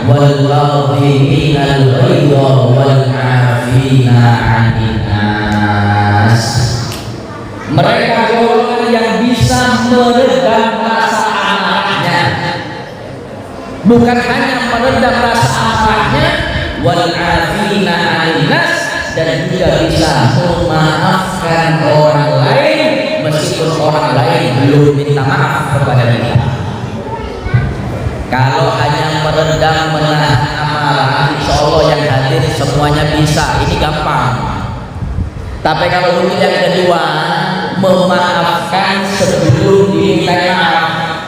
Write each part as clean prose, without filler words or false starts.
wal-ghafirina al-ghaidha wal-'afina 'anil nas. Mereka golongan yang bisa meredam rasa amarahnya, bukan hanya meredam rasa amarahnya, wal-'afina 'anil nas, dan juga bisa memaafkan orang lain meskipun orang lain belum minta maaf kepada kita. Kalau hanya meredam menahan amarah, insya Allah yang hadir semuanya bisa, ini gampang. Tapi kalau untuk yang kedua, memaafkan sebelum diminta maaf,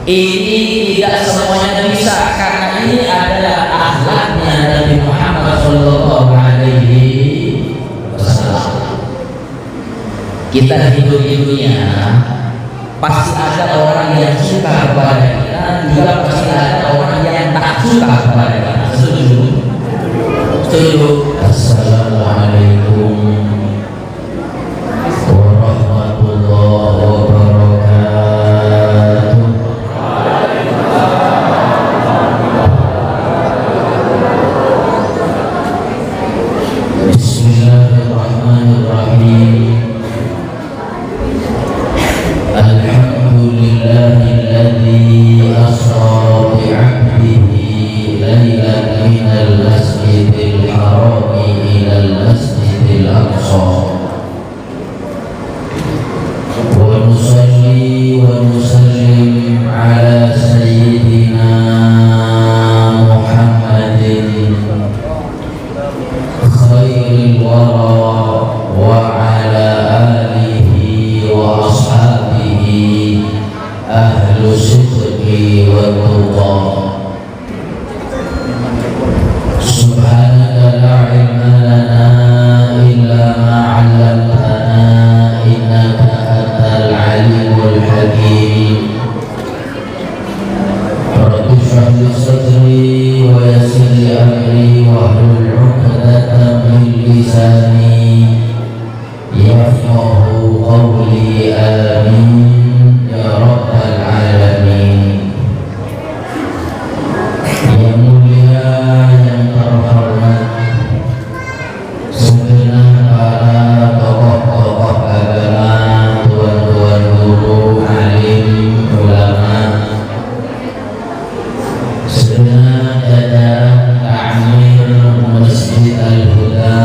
ini tidak semuanya bisa, karena ini adalah akhlaknya Nabi Muhammad Sallallahu Alaihi Wasallam. Kita hidup di dunia pasti ada orang yang suka kepada kita, juga pasti ada orang yang tak suka kepada kita. Setuju? Setuju. Assalamualaikum warahmatullahi wabarakatuh. Bismillahirrahmanirrahim. Alhamdulillahilladzi asra bi'abdihi laylan minal masjidil harami ilal masjidil aqsa. Wa nusalli wa nusallim ala sayyidina Muhammadin khairil wara wa ala alihi wa ashabihi ahlu sidqi wa tuqa. Subhanaka la ilma lana illa ma 'allamtana innaka antal alimul hakim. Rabbi shrah li sadri wa yassir li amri wahlul 'uqdatam min lisani yafqahu qawli. Amin ya rabbal alamin. Yang mulia, yang terhormat, segenap para tokoh-tokoh agama, tuan-tuan guru, alim, ulama, segenap jajaran ta'mir Masjid Al-Huda,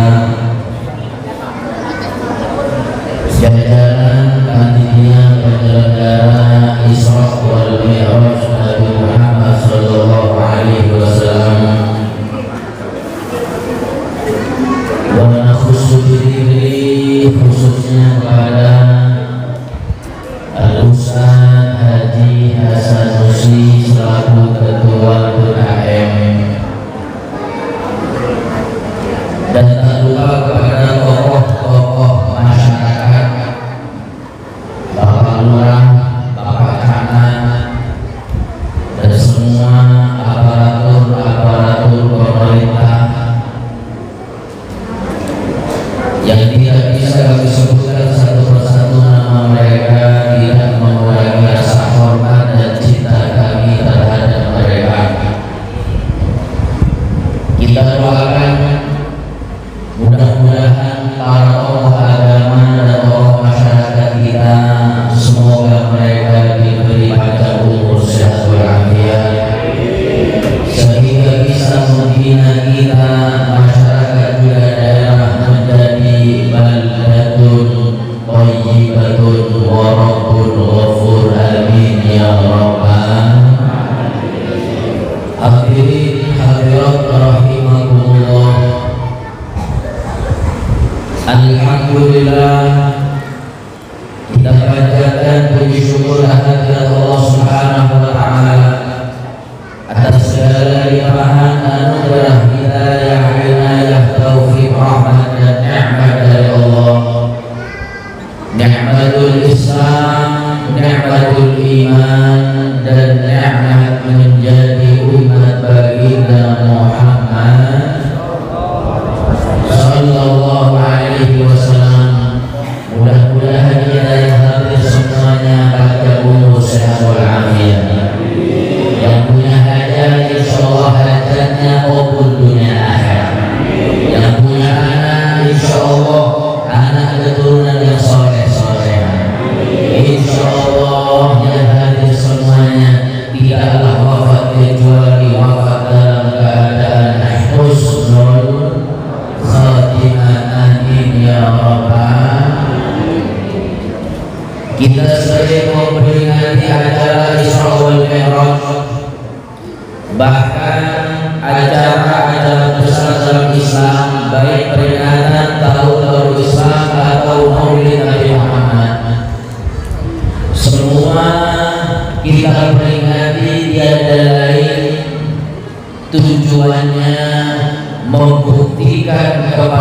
jajaran panitia penyelenggara Isra wal Mi'raj Nabi Muhammad Sallallahu Alaihi Wasallam, wa nakhussu bidhikri, khususnya kepada Al-Ustaz Haji Hasanusi selaku Ketua PKM, dan tak lupa kepada tokoh-tokoh masyarakat, Bapak Lurah, Bapak Camat, dan semua aparatur pemerintah yang tidak bisa kami sebutkan satu persatu nama mereka, tidak mengurangi rasa hormat dan cinta kami terhadap mereka. Kita doakan mudah-mudahan para tokoh agama dan tokoh masyarakat kita, semoga mereka diberi panjang umur, sehat walafiat, sehingga bisa membina kita, masyarakat juga daerah, menjadi baldatun thayyibatun wa rabbun ghafur. Amin ya rabbal hadirin hadirat rahimakumullah. Alhamdulillah, kita panjatkan puji syukur kehadirat Allah Subhanahu wa taala atas segala limpahan anugerah hidayah, inayah, taufik, rahmat dan nikmat dari Allah. Nikmatul Islam, nikmatul iman, dan nikmat menjadi umat baginda Muhammad Sallallahu Alaihi Wasallam. Mudah-mudahan kita yang hadir semuanya pada umur sehat walafiat. Yang punya hajat insyaallah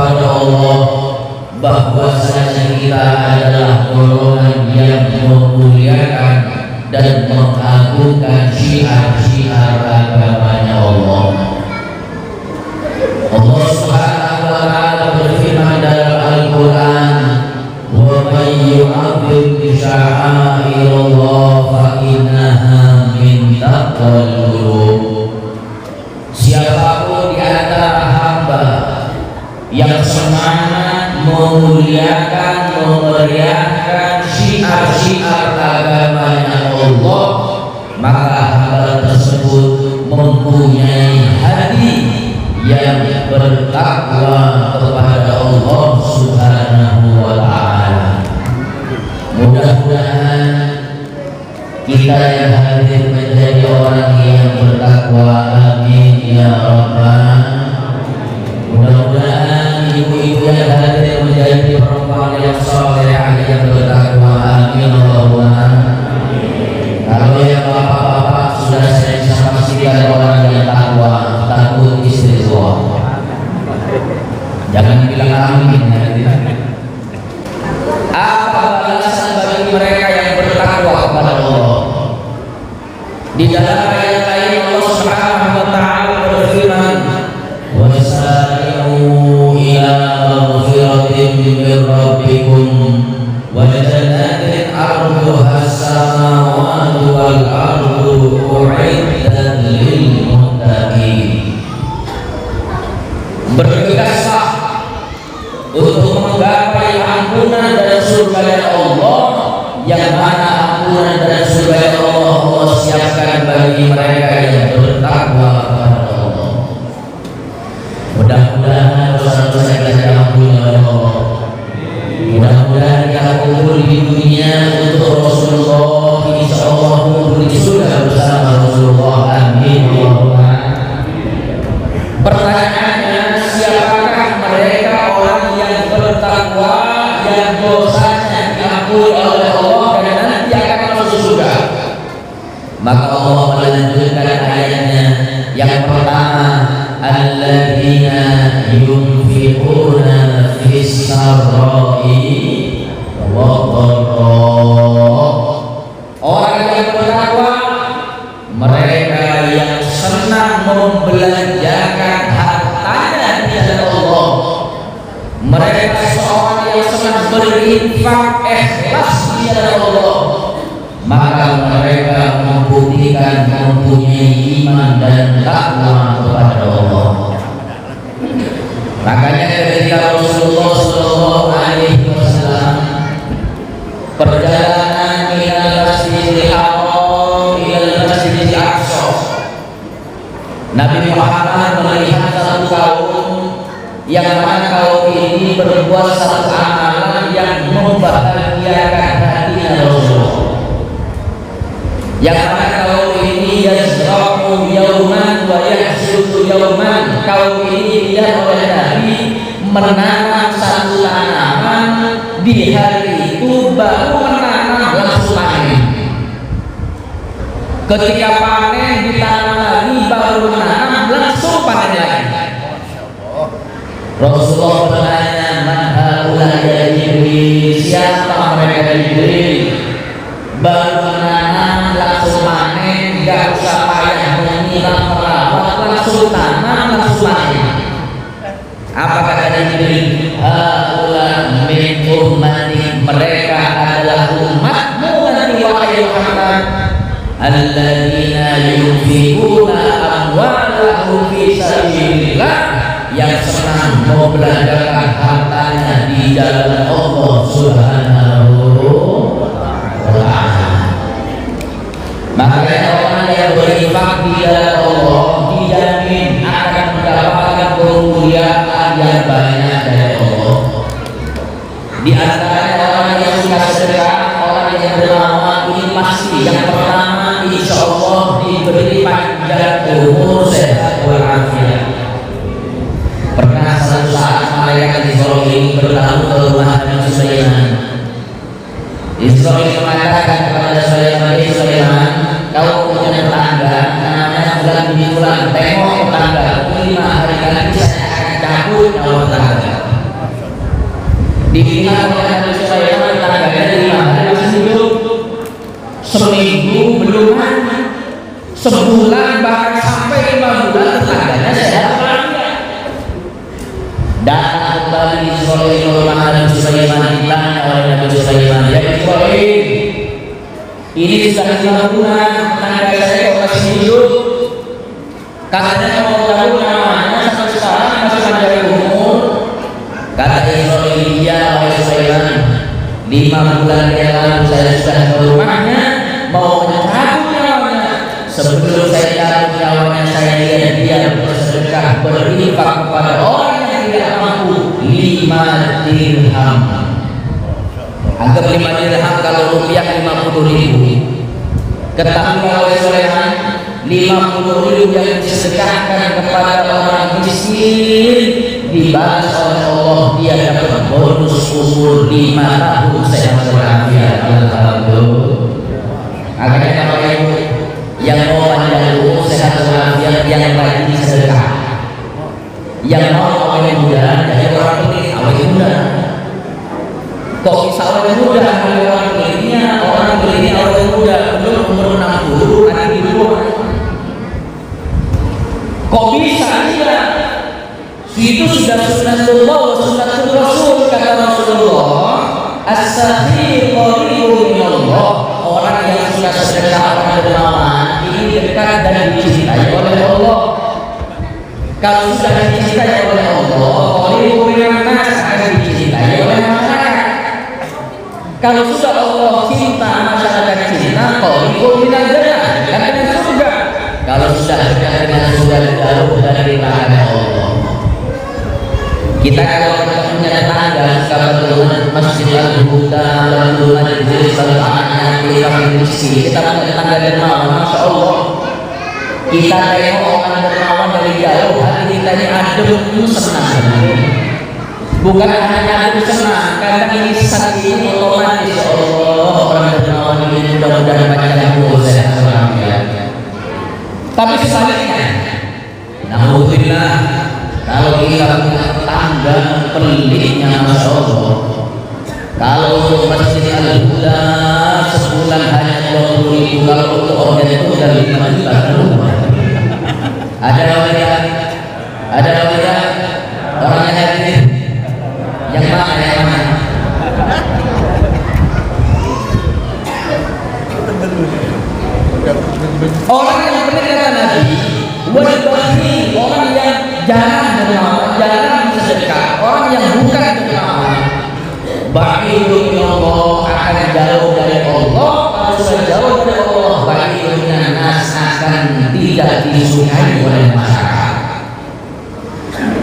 kepada Allah bahwasanya kita adalah golongan yang memuliakan dan mengagungkan syiar-syiar agamanya Allah. Allah Subhanahu wa ta'ala berfirman dalam Al-Quran, wa may yu'azzim sya'airallah fa innaha min taqwal qulub. Siapapun di antara hamba yang semangat memuliakan, memeriahkan syiar-syiar agamanya Allah, maka hamba tersebut mempunyai hati yang bertakwa kepada Allah Subhanahu wa ta'ala. Mudah-mudahan kita yang hadir menjadi orang yang bertakwa. Amin ya rabbal. Mudah-mudahan ibu-ibu yang hadir menjadi perempuan yang salehah yang bertakwa. Amin Allahumma. Kalau yang bapak-bapak sudah saya bisa pastikan orang yang takwa, takut istri tua. Jangan bilang amin ya. Apa balasan bagi mereka yang bertakwa kepada Allah? Di dalam ayat lain Allah Subhanahu wa ta'ala berfirman, wasari'u ila maghfiratin min rabbikum wa jannatin arduha as-samawati wal ardu u'iddat lil muttaqin. Bergegaslah untuk menggapai ampunan dan surga Allah, yang mana ampunan dan surga Allah Allah siapkan bagi mereka yang bertakwa kepada Allah. Mudah-mudahan dosa-dosa kita diampuni oleh Allah. Mudah-mudahan kita kumpul di dunia untuk Rasulullah, insyaallah kumpul di surga bersama Rasulullah. Amin Allahumma. Pertanyaannya, siapakah mereka orang yang bertakwa yang dosanya diampuni oleh Allah dan nanti akan masuk surga? Maka Allah melanjutkan ayatnya yang pertama, alladzina yunfiquna fis sarra'i wa dharra. Orang yang bertakwa mereka yang senang membelanjakan hartanya di jalan Allah. Mereka seorang yang senang berinfak ikhlas di jalan Allah, maka mereka membuktikan mempunyai iman dan takwa kepada Allah. Makanya ketika Rasulullah sallallahu alaihi wasallam perjalanan minal Masjidil Haram ila Masjidil Aqsa, Nabi Muhammad melihat satu kaum yang mana kaum ini berbuat satu amalan yang membahagiakan hatinya Rasulullah. Yang mana kaum ini yazra'u yauman wa yahsudu yauman. Kaum ini dilihat oleh Nabi menanam satu tanaman, di hari itu baru menanam langsung panen. Ketika panen ditanam lagi, baru menanam langsung panen lagi. Rasulullah bertanya, man haula ya Jibril, siapa mereka Jibril? Baru menanam langsung panen, gak usah payah menyiram merawat, langsung tanam langsung panen. Apa kata Jibril? Haula min ummati, mereka adalah umatmu nanti wahai Muhammad, alladzina yunfiquna amwalahum fi sabilillah, yang senang membelanjakan hartanya di jalan Allah Subhanahu wa ta'ala. Maka orang yang berinfak di jalan Allah dijamin akan mendapatkan kemuliaan yang banyak dari Allah. Di antaranya orang yang suka sedekah, orang yang dermawan ini pasti yang pertama insyaallah diberi panjang umur, sehat walafiat. Pernah suatu saat malaikat Israil bertamu ke rumah Nabi Sulaiman. Israil mengatakan kepada Sulaiman, Sulaiman, kau punya tetangga namanya Fulan bin Fulan, tengok tetangga 5 hari lagi saya akan cabut nyawa tetangga. Dibilang oleh Nabi Sulaiman tetangganya 5 hari masih hidup, seminggu belum mati, sebulan bahkan sampai 5 bulan tetangganya sehat walafiat. Datang kembali Israel ke rumah Nabi Sulaiman, ditanya oleh Nabi Sulaiman, ya Israel, ini sudah 5 bulan tetangga saya kok masih hidup, katanya mau tahu namanya sampai sekarang masih panjang umur. Kata Israel, ya oleh Sulaiman, 5 bulan yang lalu saya sudah ke rumahnya mau mencabut nyawanya. Sebelum saya cabut nyawanya, saya lihat dia bersedekah, berinfak kepada orang yang tidak mampu 5 dirham. Anggap 5 dirham kalau rupiah 50.000. Ketahui oleh Sulaiman, 50.000 yang disedekahkan kepada orang miskin dibalas oleh Allah, dia dapat bonus umur 5 tahun sehat walafiat. Alhamdulillah. Akhirnya Bapak Ibu yang mau panjang umur sehat walafiat, yang rajin sedekah, yang mau awet muda, jadi orang ini awet muda. Kok bisa awet muda? Orang ini awet muda belum umur 60 ada di luar. Kok bisa? Iya, itu sudah sunnatullah wa sunnatul rasul. Kata Rasulullah, as-sakhir qaribun minallah. Orang yang suka sedekah, orang dermawan ini dekat dan dicintai oleh Allah. Kalau sudah dicintai oleh Allah, qaribun minannas, akan dicintai oleh masyarakat. Kalau sudah Allah cinta, masyarakat cinta, qaribun minal-jannah, dekat dengan surga. Kalau sudah dekat dengan surga, jauh dari rahmat Allah. Kita kalau punya tetangga suka bantuan masjid al-huda, bantuan majelis, bantuan yatim miskin, kita punya tetangga dermawan, masya Allah. Kita tengok orang dermawan dari jauh, hati kita ini adem, senang. Bukan hanya adem senang, kadang ini sakit otomatis. Ya Allah, orang dermawan ini mudah-mudahan panjang umur sehat walafiat. Tapi sebaliknya, alhamdulillah, kalau kita punya tetangga peliknya, masya Allah. Kalau untuk masjid al-huda sebulan hanya 20.000, kalau untuk organ itu sudah 5 juta rumah. Ada orang yang hadir, yang mana yang mana? Orang yang benar kata Nabi, wajibani, orang yang jarang dermawan, jarang sedekah, orang yang bukan dermawan, ba'idun minallah, akan jauh dari Allah. Kalau sudah jauh dari Allah, ba'idun minannas, akan tidak disukai oleh masyarakat.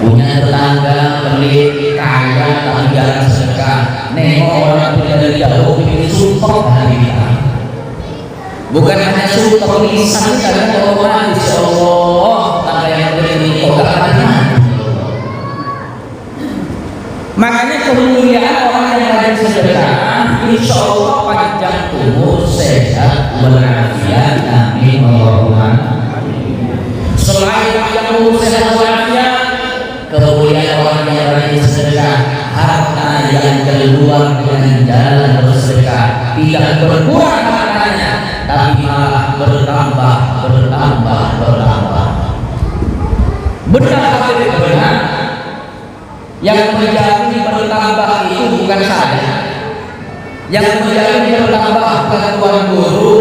Punya tetangga pelit, kaya, tapi jarang sedekah, nengok orang dari jauh, ini sumpah hati kita. Bukan hanya sumpah lisan, karena otomatis Allah tangga yang beri kok gak hati. Makanya kemuliaan orang yang rajin sedekah, insya Allah panjang umur, sehat walafiat. Amin Allahumma. Selain panjang umur, sehat walafiat, kemuliaan orang yang rajin sedekah, harta yang keluar dengan jalan bersedekah tidak berkurang hartanya, tapi malah bertambah. Benar atau tidak benar? Yang menjamin bertambah itu bukan saya. Yang menjamin bertambah bukan tuan guru.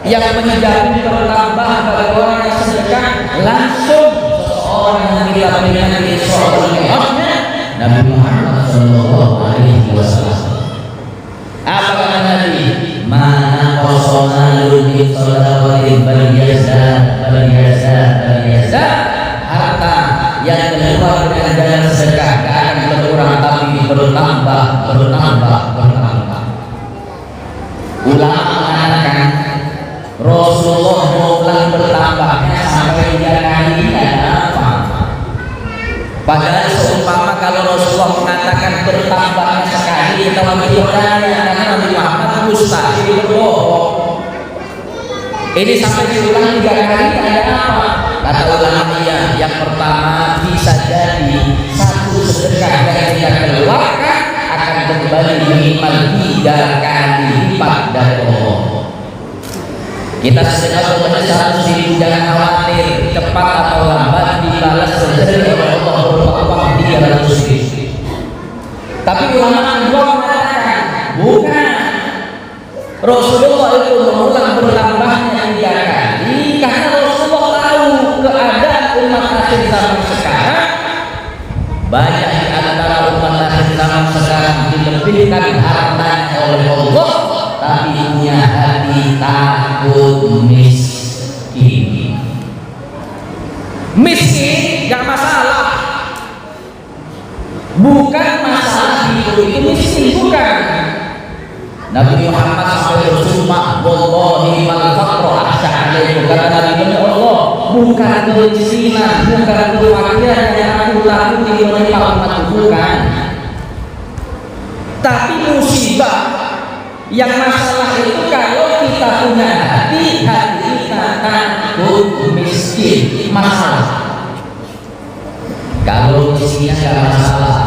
Yang menjamin bertambah bagi orang yang sedekah langsung seseorang yang kita peringati soal Mi'rajnya, Nabi Muhammad SAW. Apa kata Nabi? Mana qasamalu min shadaqatin bal yazad. Harta yang keluar dengan jalan sedekah tidak akan berkurang, tapi bertambah. Ulama mengatakan Rasulullah mengulang bertambahnya sampai 3 kali. Apa? Padahal seumpama kalau Rasulullah mengatakan bertambahnya sekali, kita wajib bertanya, karena Nabi Muhammad mustahil berbohong. Ini sampai diulang 3 kali, ada apa? Kata ulama, yang pertama bisa jadi satu sedekah yang kita keluarkan minimal 3 kali lipat dari Allah. Kita sedang berusaha jangan khawatir cepat atau lambat dibalas rezeki oleh Allah berupa uang 300 ribu. Tapi ulama kedua mengatakan bukan. Rasulullah itu mengulang bertambahnya 3 kali karena Rasulullah tahu keadaan umat akhir zaman sekarang. Banyak di antara umat akhir zaman sekarang dilebihkan hartanya oleh Allah, tapi punya hati takut miskin. Miskin gak masalah, bukan masalah itu miskin, bukan. Nabi Muhammad sampai bersumpah, wallahi mal faqru akhsha alaikum, kata Nabi Allah, bukan kemiskinan, bukan kefakiran yang aku takuti menimpa umatku, bukan. Tapi musibah yang masalah itu kalau kita punya hati kita takut miskin, masalah. Kalau miskinnya gak masalah.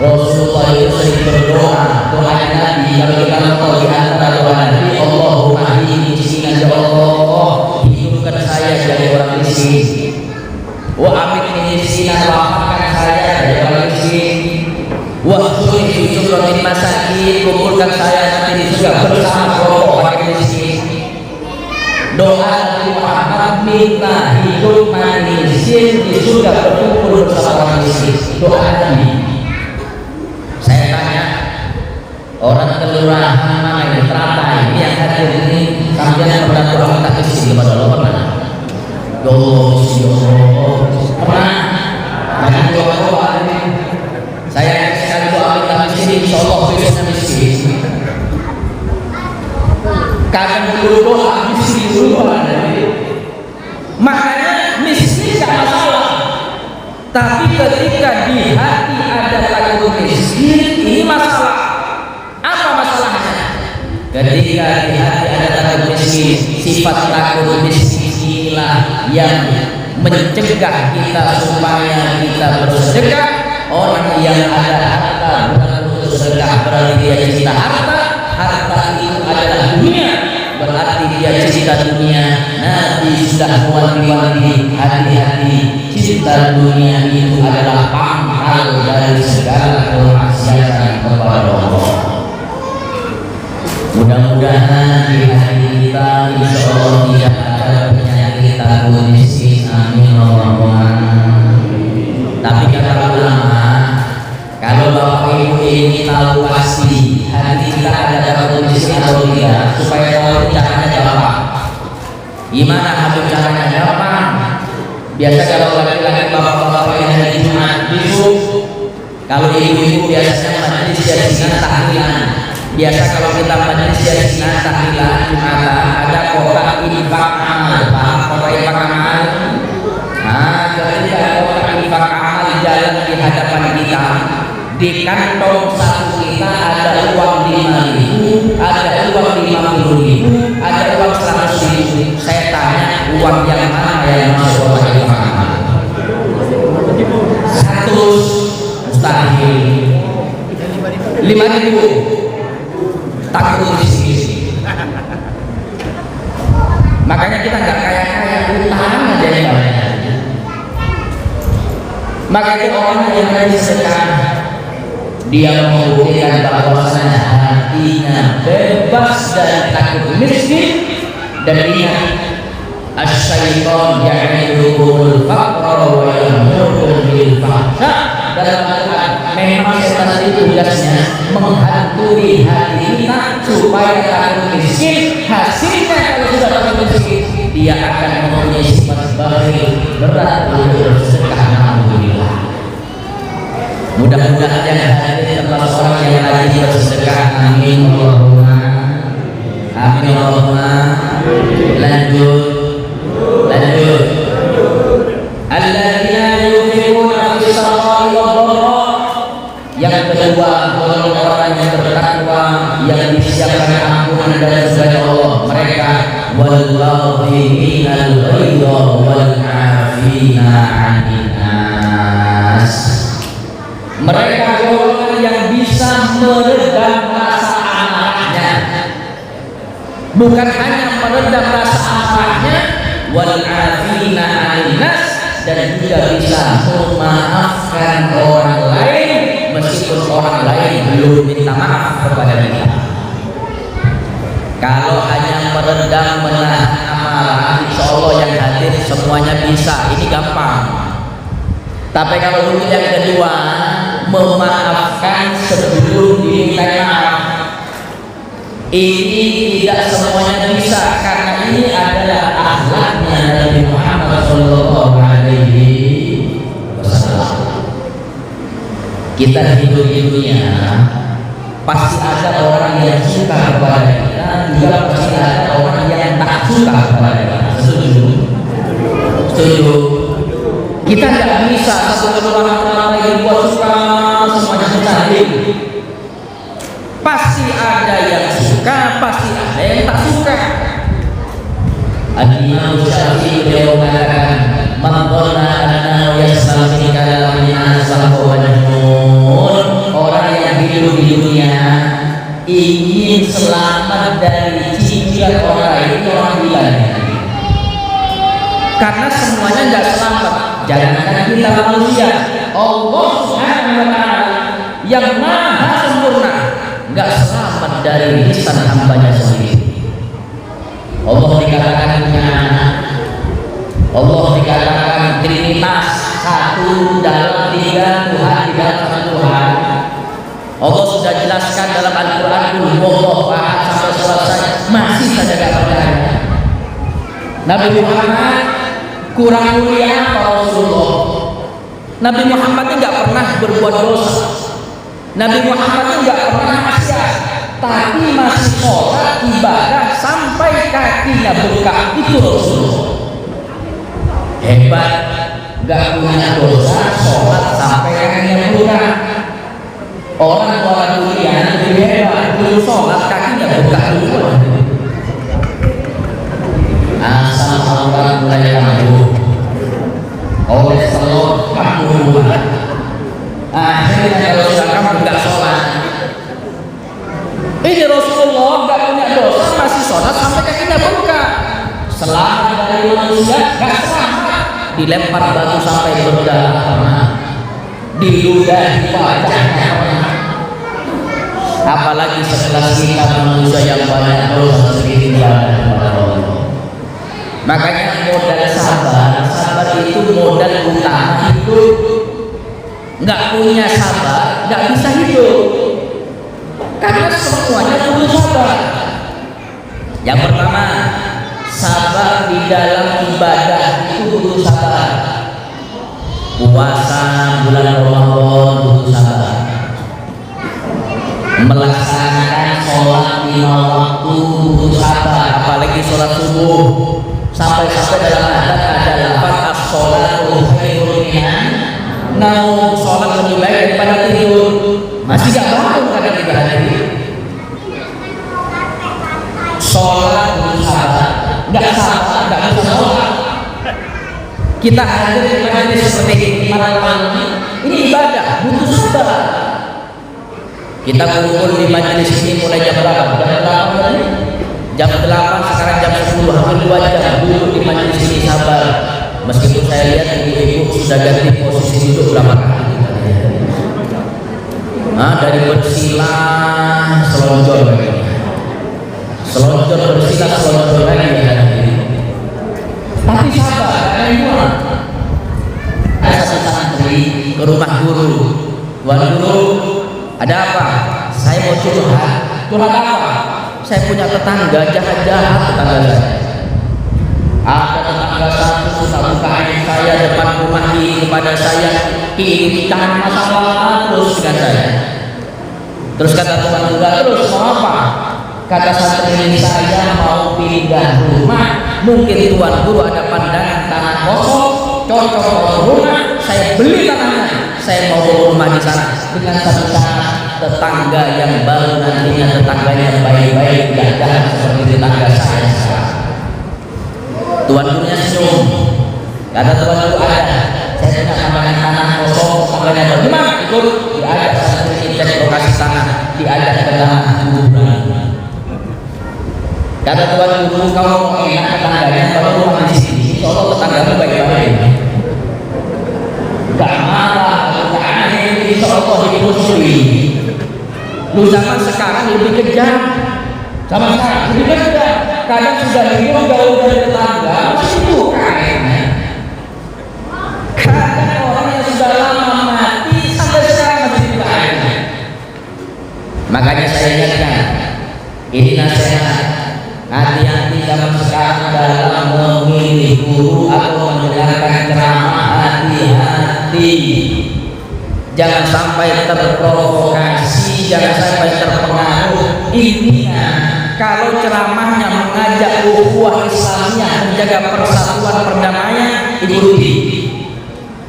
Rasulullah itu sering berdoa, doanya Nabi kalau kita mau di antara doa Nabi, Allahumma inni miskinan, ya Allah hidupkan saya jadi orang miskin, wa amitni miskinan, wafatkan saya jadi orang miskin, wa khulni fi zumratil masakin, kumpulkan saya nanti di surga bersama orang miskin. Doa Nabi Muhammad minta hidup miskin di surga berkumpul bersama orang miskin. Doa Nabi. Saya tanya orang kelurahan mana ini, teratai ini yang hadir ini, sampai pernah doa minta miskin kepada Allah pernah? Ya Allah, ya Allah, pernah? Banyak doa ini. Saya sekali doa minta miskin, insya Allah besoknya miskin. Kadang dulu doa miskin dulu ada. Makanya miskin gak masalah. Tapi ketika di hati ada takut miskin, ini masalah. Apa masalahnya? Ketika di hati ada takut miskin, sifat takut miskin inilah yang mencegah kita supaya kita bersedekah. Orang yang ada harta bersedekah berarti dia cinta harta. Harta itu adalah dunia, berarti dia cinta dunia. Nabi sudah mewanti-wanti, hati-hati, cinta dunia itu adalah pangkal dari segala kemaksiatan kepada Allah. Mudah-mudahan di hati kita insya Allah tidak ada penyakit takut miskin, amin Allahumma. Tapi kata ulama, kalau Bapak Ibu ini tahu pasti hati kita ada takut miskin atau tidak, supaya tahu caranya gampang. Gimana habis caranya gampang? Biasa kalau laki-laki bapak-bapak yang hari Jumat besok, kalau ibu-ibu biasanya majelis jadikan tahlilan. Biasa kalau kita majelis jadikan tahlilan Jumatan ada kotak infak amal, paham kotak infak amal? Nah, ketika kotak infak amal jalan di hadapan kita, di kantong satu kita ada uang 5.000, ada uang 50.000, ada uang 100.000. Saya tanya, uang yang mana yang masuk kotak infak amal? 100 mustahil, 5.000 takut miskin. Makanya kita nggak kaya-kaya, utang aja yang banyak. Makanya orang yang rajin sedekah, dia membuktikan bahwasanya hatinya bebas dari takut miskin. Dan ingat, asy-syaitan ya'idukumul faqra wa ya'murukum bil fahsya. Dalam Al-Quran memang setan itu tugasnya menghantui hati kita supaya takut miskin. Hasilnya kalau sudah takut miskin, dia akan mempunyai sifat bakhil, berat untuk bersedekah. Alhamdulillah. Mudah-mudahan yang hadir adalah orang yang rajin bersedekah. Amin Allahumma. Amin Allahumma. Lanjut. Alladzina yunfiquna fis sarra'i wad dharra. Yang kedua, orang-orang yang bertakwa, yang disiapkan ampunan dari segala Allah, mereka walladzina al-ghayza wal 'afina 'anil nas. Mereka golongan yang bisa meredam rasa amarahnya, bukan hanya meredam rasa amarahnya, wal afina 'anil nas, dan juga bisa memaafkan orang lain meskipun orang lain belum minta maaf kepada kita. Kalau hanya meredam menahan amarah, insya Allah yang hadir semuanya bisa, ini gampang. Tapi kalau untuk yang kedua, memaafkan sebelum diminta maaf, ini tidak semuanya bisa, karena ini adalah akhlaknya Nabi Muhammad Shallallahu Alaihi Wasallam. Kita hidup di dunia pasti ada orang yang suka kepada kita, juga pasti ada orang yang tak suka kepada kita. Setuju? Setuju. Kita tidak bisa satu orang yang buat suka semuanya cantik. Pasti ada yang suka, pasti ada yang tak suka. Al-Imam Syafi'i beliau mengatakan, "Man dhanna annahu yasma'a min kalamina fahuwa majnun." Orang yang hidup di dunia ingin selamat dari cicilan orang lain, orang gila. Karena semuanya nggak selamat. Jangankan kita manusia, Allah Subhanahu wa Ta'ala yang maha sempurna nggak selamat dari lisan hambanya sendiri. Allah dikatakan punya anak, Allah dikatakan trinitas, satu dalam tiga Tuhan, di dalam satu Tuhan. Allah sudah jelaskan dalam Al-Quran, Wallahu ahad sampai selesai, masih saja tidak percaya. Nabi Muhammad kurang mulia apa Rasulullah? Nabi Muhammad ini nggak pernah berbuat dosa. Nabi Muhammad ini nggak pernah maksiat, tapi masih sholat ibadah sampai kakinya bengkak. Itu Rasulullah. Hebat, nggak punya dosa, sholat sampai kakinya bengkak. Orang dunia lebih hebat, belum sholat kakinya bengkak duluan. Asal orang mulai kambuh oleh telur kambuhan, akhirnya kalau sudah kambuh nggak sholat. Ini Rasulullah nggak punya dosa, masih sholat sampai kakinya bengkak. Selamat dari manusia nggak selamat, dilempar batu sampai berdarah pernah, diludahi wajahnya pernah. Apalagi sekelas kita manusia yang banyak dosa sedikit ibadah kepada Allah. Makanya modal sabar, sabar itu modal utama hidup. Nggak punya sabar, nggak bisa hidup. Karena semuanya perlu sabar. Yang pertama, sabar di dalam ibadah itu butuh sabar. Puasa bulan Ramadan butuh sabar. Melaksanakan sholat 5 waktu butuh sabar, apalagi sholat subuh. Sampai-sampai dalam adat ada lafaz as-sholatu khairun minan naum, sholat lebih baik daripada tidur. Masih gak bangun karena tidak hadir. Sholat butuh sabar, gak sabar, gak bisa sholat. Kita hadir di majelis seperti ini malam ini ibadah, butuh sabar. Kita kumpul di majelis ini mulai jam berapa? Jam 8 tadi? Jam 8, sekarang jam 10, hampir 2 jam duduk di majelis ini sabar. Meskipun saya lihat ibu-ibu sudah ganti posisi duduk berapa kali. Dari bersilah selonjor lagi, selonjor bersilah selonjor lagi ya. Tapi sabar, karena ibu ada satu santri ke rumah guru. Wali guru, ada apa? Saya mau curhat. Curhat apa? Saya punya tetangga jahat-jahat, tetangga saya. Ada tetangga satu suka buka aib saya depan rumah ini kepada saya, ini jangan masalah terus dengan saya. Terus kata tuan guru, terus mau apa? Kata santri ini, saya mau pindah rumah. Mungkin tuan guru ada pandangan tanah kosong, cocok rumah, saya beli tanahnya. Saya mau rumah di sana dengan satu syarat, tetangga yang baru nantinya tetangga yang baik-baik, tidak jahat seperti tetangga saya. Tuan gurunya senyum. Kata tuan guru, ada. Saya saya tidak sampai tanah kosong sampai ada gimana ikut diajak satu cek lokasi tanah, diajak ke tanah kuburan. Kata tuan guru, kau mau enak tetangganya kalau rumah di sini, soalnya tetanggamu baik-baik, gak marah, gak aneh, insya Allah dimusuhi. Lu zaman sekarang lebih kejam, zaman sekarang lebih kejam. Kadang sudah hidup jauh dari tetangga masih buka kayaknya. Kadang orang yang sudah lama mati sampai sekarang masih buka kayaknya. Makanya saya ingatkan, ini nasihat, hati-hati zaman sekarang dalam memilih guru atau mendengarkan ceramah, hati-hati. Jangan sampai terprovokasi, jangan sampai terpengaruh. Intinya kalau ceramahnya mengajak ukhuwah Islamiyah, menjaga persatuan perdamaian, ikuti.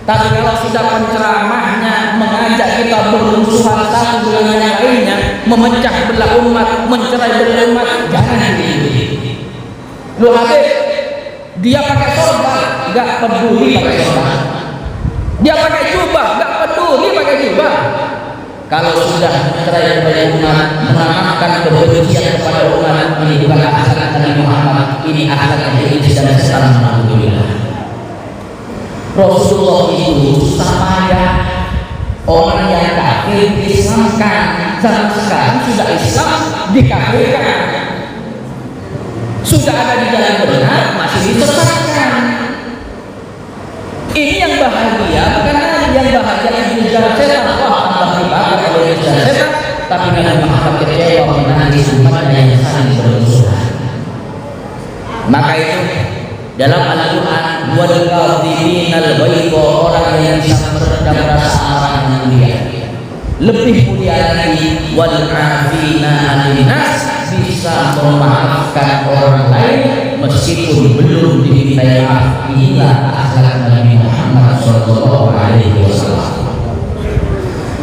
Tapi kalau sudah penceramahnya mengajak kita bermusuhan satu dengan yang lainnya, memecah belah umat, mencerai belah umat, jangan diikuti. Lu Habib, dia pakai sorban, nggak peduli pakai sorban. Dia pakai jubah, nggak peduli pakai jubah. Kalau sudah mencerai belah umat, menanamkan kebencian kepada umat, ini bukan akhlak Nabi Muhammad, ini akhlak iblis dan setan. Alhamdulillah. Rasulullah itu susah payah orang yang kafir diislamkan. Zaman sekarang sudah Islam dikafirkan, sudah ada di jalan benar masih disesatkan. Ini yang bahagia, bukan yang bahagia di jalan setan. Wah, tambah dibakar oleh jalan setan. Tapi Nabi Muhammad kecewa menangis umatnya yang saling bermusuhan. Maka itu dalam Al-Quran, wal kadhiminal ghaidha, orang yang bisa meredam rasa amarah yang mulia. Lebih mulia lagi, wal afina 'anil nas, bisa memaafkan orang lain meskipun belum dimintai maaf. Inilah akhlak Nabi Muhammad sallallahu alaihi wasallam.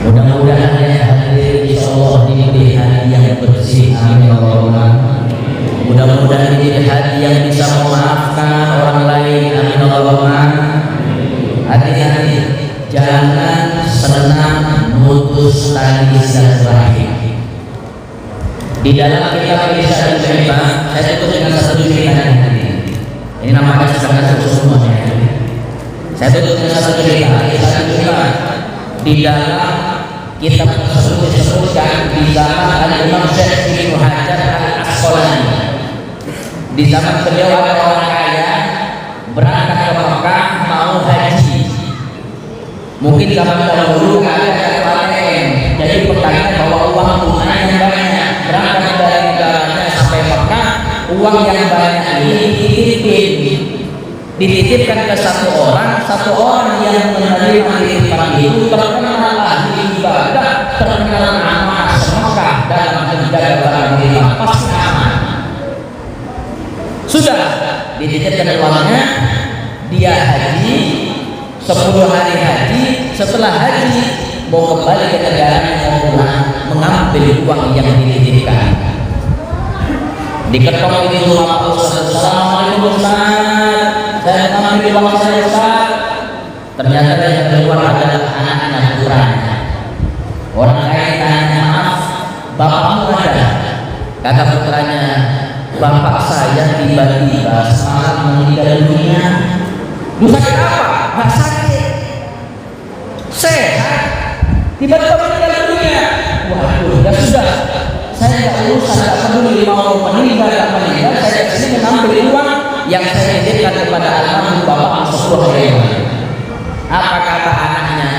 Mudah-mudahan ya hadir insyaallah diberi hati yang bersih, amin ya Allah. Mudah-mudahan ini hati yang bisa memaafkan orang lain, amin Allahumma. Hati-hati, jangan senang memutus tali silaturahim. Di dalam kitab Risalah Al-Hibah, saya tutup dengan satu cerita ini. Ini namanya sudah semuanya. Saya tutup dengan satu cerita. Di dalam kitab tersebut disebutkan di zaman Al-Imam Syekh Ibnu Hajar Al-Asqalani. Di zaman beliau ada orang kaya berangkat ke Mekah mau haji. Mungkin zaman dahulu ada ATM, jadi pertanyaan bawa uang tunai yang banyak. Berangkat dari negaranya sampai Mekah, uang yang banyak ini dititipkan ke satu orang yang menerima titipan itu terkenal ahli ibadah, terkenal amanah Mekah dalam menjaga barang diri, pasti aman. Sudah dititipkan uangnya, dia haji 10 hari haji. Setelah haji mau kembali ke negaranya, mau pulang, mengambil uang yang dititipkan. Diketok di rumah Ustaz. Assalamualaikum Ustaz, saya mengambil uang saya Ustaz. Ternyata yang keluar adalah anak-anak putranya. Orang kaya tanya, maaf, bapakmu ada? Kata putranya, bapak saya tiba-tiba semalam meninggal dunia. Lu sakit apa? Nggak sakit, sehat, tiba-tiba meninggal dunia. Waduh, ya sudah, saya nggak urusan, nggak peduli mau meninggal atau meninggal. Saya kesini mengambil uang yang saya titipkan kepada almarhum bapak sebuah hewan. Apa kata anaknya?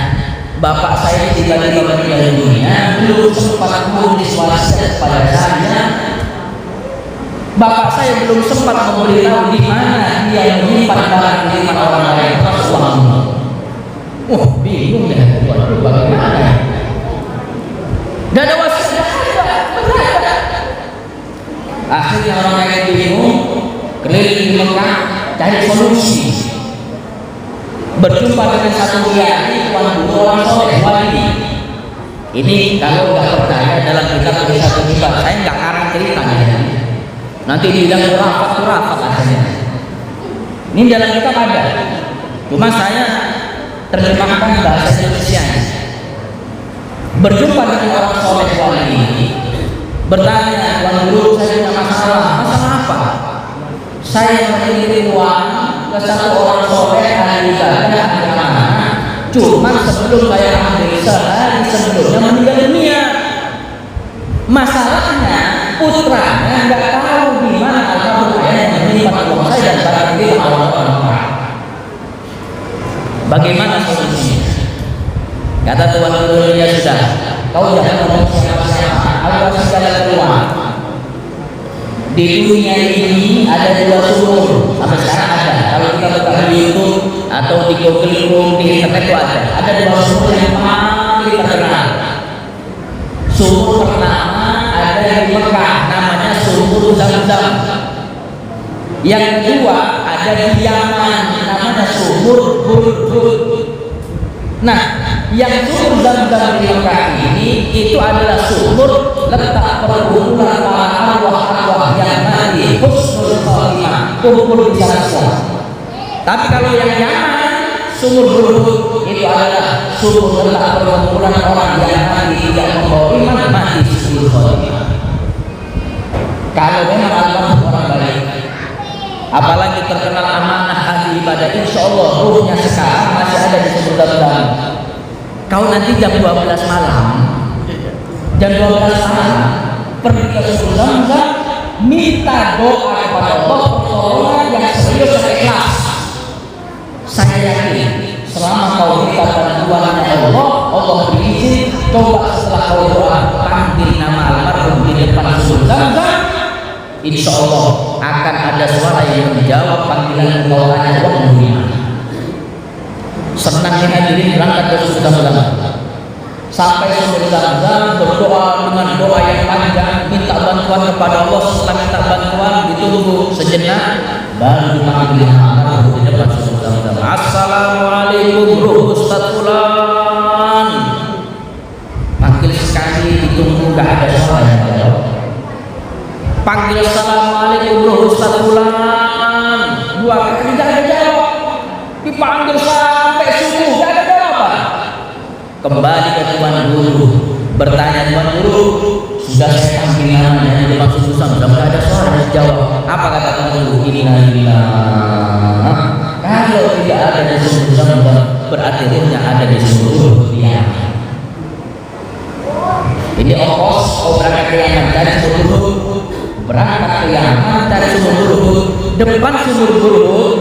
Bapak saya tiba-tiba meninggal dunia, belum sempat menulis wasiat pada saya. Bapak saya belum sempat memberitahu di mana dia menyimpan barang milik orang lain, terus uangnya. Bingung deh, waduh bagaimana? Gak ada wasiat, akhirnya orang yang bingung, keliling di Mekah cari solusi. Berjumpa dengan satu kiai, orang soleh wali. Ini kalau nggak percaya dalam kitab Risalah Al-Hibah, saya nggak karang ceritanya. Nanti bilang kurafat akhirnya. Ini dalam kitab ada. Cuma saya terjemahkan bahasa Indonesia. Berjumpa dengan orang soleh wali ini, bertanya, "Tuan Guru, saya punya masalah." "Masalah apa?" "Saya mengirim uang ke satu orang soleh ahli ibadah ahli amanah. Cuman sebelum saya ambil sehari sebelumnya meninggal dunia. Masalahnya putranya nggak tahu di mana almarhum ayahnya menyimpan uang saya dan barang itu orang-orang. Bagaimana solusinya?" Kata Tuan Guru, "Ya sudah, kau jangan ngomong siapa-siapa, aku kasih jalan keluar. Di dunia ini ada 2 sumur, sampai sekarang ada. Kalau kita buka di YouTube atau di Google Chrome, di internet itu ada. Ada 2 sumur yang paling terkenal. Sumur pertama ada di Mekah, namanya sumur Zam-Zam. Yang kedua ada di Yaman, namanya sumur Burud. Nah, yang sumur Zam-Zam di Mekah ini itu adalah sumur letak perkumpulan para arwah-arwah yang mati husnul khotimah, kumpul di sana. Tapi kalau yang Yaman, sumur Burud itu adalah sumur letak perkumpulan orang yang mati tidak membawa iman, mati husnul khotimah. Kalau memang almarhum orang baik, apalagi terkenal amanah ahli ibadah, insya Allah ruhnya sekarang masih ada di sumur Zam-Zam. Kau nanti jam 12 malam, pergi ke sumur Zam-Zam, minta doa kepada Allah, pertolongan yang serius dan ikhlas. Saya yakin selama kau minta bantuannya Allah, Allah berizin. Coba setelah kau doa panggil nama almarhum di depan sumur Zam-Zam, insya Allah akan ada suara yang menjawab panggilan doanya Allah. Senangnya hadirin berangkat ke sumur Zam-Zam. Sampai sumur Zam-Zam, berdoa dengan doa yang panjang, minta bantuan kepada Allah. Setelah minta bantuan ditunggu sejenak, baru dipanggil almarhum di depan sumur Zam-Zam. "Assalamualaikum ruh Ustaz Fulan." Panggil sekali, ditunggu, gak ada suara yang jawab. Panggil "Assalamualaikum ruh Ustaz Fulan." 2 kali gak ada jawab. Dipanggil sampai subuh, gak ada jawaban. Kembali ke Tuan Guru, bertanya, "Tuan Guru, sudah saya panggil namanya di depan sumur Zam-Zam, gak ada suara yang jawab." Apa kata Tuan Guru? "Innalillah." Kalau tidak ada di sumur Zam-Zam, berarti ruhnya ada di sumur dia. Ini ongkos berangkat ke Yaman dari sumur Burud, berangkat ke Yaman dari sumur Burud, depan sumur Burud,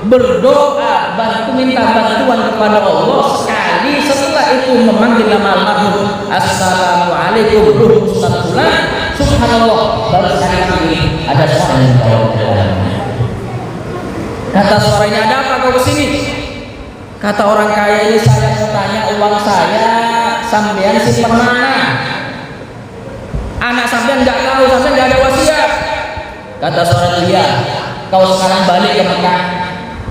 berdoa, bantu minta bantuan kepada Allah. Sekali setelah itu memanggil nama almarhum, "Assalamualaikum ruh Ustaz Fulan." Subhanallah, baru sekali panggil ada suara yang jawab. Kata suaranya, "Ada apa kau kesini?" Kata orang kaya ini, "Saya mau tanya uang saya sampean simpan mana? Anak sampean nggak tahu, sampean nggak ada wasiat." Kata suara dia, "Kau sekarang balik ke Mekah,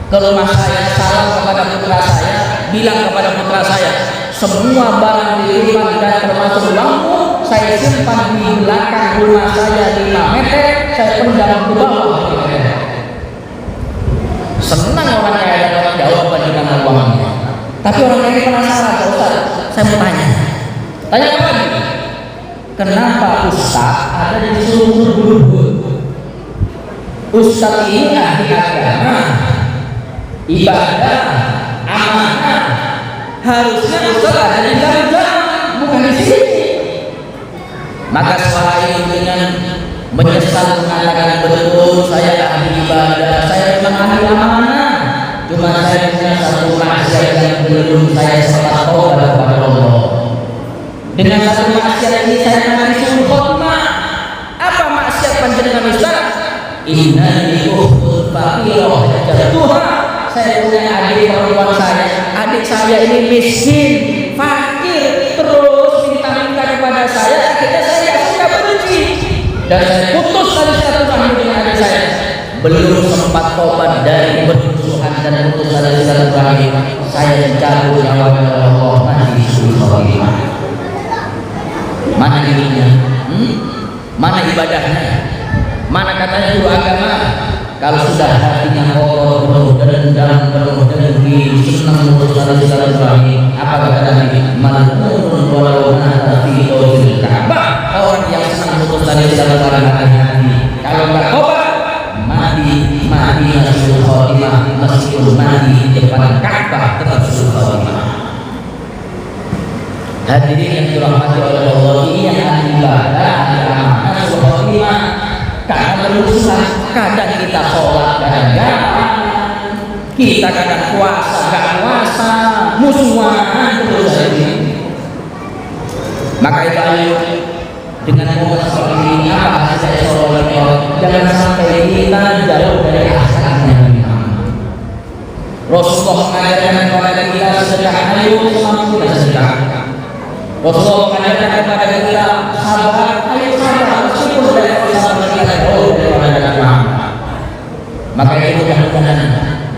ke rumah saya, salam kepada putra saya, bilang kepada putra saya, semua barang di rumah dan termasuk uangmu saya simpan di belakang rumah saya 5 meter, saya pendam ke bawah." Senang orang kaya dan orang jawaban dengan uangnya. Tapi orang kaya penasaran, "Pak Ustaz, saya mau tanya." "Tanya apa lagi?" "Kenapa Ustaz ada di sumur Burud? Ustaz ini ahli agama, ibadah, amanah. Harusnya Ustaz ada di Zam-Zam, bukan di sini." Maka suara ini dengan menyesal mengatakan, "Betul, saya ahli ibadah, saya memang ahli amanah. Cuma saya punya satu maksiat yang belum saya sempat taubat kepada Allah. Dengan satu maksiat ini saya mati husnul khotimah." "Apa maksiat panjenengan Ustaz?" "Innani ukhtul faqirah jatuha." Saya punya adik perempuan saya. Adik saya ini miskin, fakir, terus minta-minta kepada saya. Akhirnya saya suka benci dan saya putus tali silaturahmi dengan adik saya. Belum sempat tobat dari bermusuhan dan putus tali silaturahmi, saya jatuh nyawanya Allah, mati husnul khotimah. Mana dirinya? Mana ibadahnya? Mana katanya guru agama? Kalau sudah hatinya kotor, penuh dendam, penuh dengki, senang urusan silaturahmi, apa kata Nabi? Malunun walau nata fi qawlil Ka'bah. Orang yang senang urusan silaturahmi hati-hati. Kalau enggak tobat, mati nasul khotimah, meskipun mati di depan Ka'bah tetap nasul khotimah. Hadirin yang dirahmati oleh Allah, ini yang ahli ibadah, ahli amanah, nasul khotimah. Karena berurusan, kadang kita sholat, kadang kita kadang puasa, gak puasa, musuhan terus ini. Maka itu ayo dengan momen seperti ini, apa saya sholat, jangan sampai kita jauh dari akhlaknya Nabi Muhammad. Rasulullah mengajarkan kepada kita sedekah, ayo semampu kita sedekah. Rasulullah mengajarkan kepada kita sabar, ayo sabar, meskipun dari sabar kita jauh daripada Nabi Muhammad. Maka itu mudah-mudahan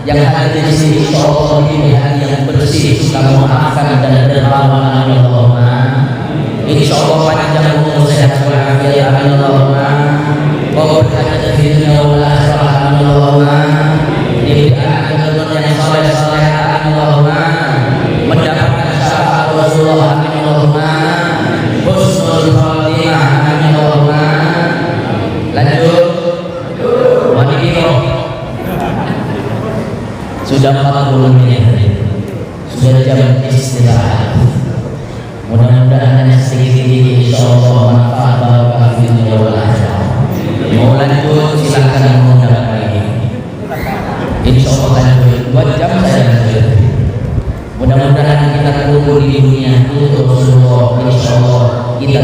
yang hadir di sini insyaallah ini hati yang bersih, suka memaafkan dan dermawan. Amin Allahumma. Insyaallah panjang umur sehat walafiat. Amin Allahumma. Wa berkah di dunia wal akhirah. Amin Allahumma. Diberikan keturunan yang saleh. Amin Allahumma. Mendapatkan syafaat Rasulullah. Amin Allahumma. Husnul khatimah. Amin Allahumma. Lanjut. Sudah 40 menit, sudah jam istirahat. Mudah-mudahan hanya sedikit ini insyaallah manfaat barokah fi dunya wal akhirah. Mau lanjut silakan mengundang lagi. Insyaallah lanjut 2 jam saja lanjut. Mudah-mudahan kita kumpul di dunia untuk Rasulullah, insyaallah kita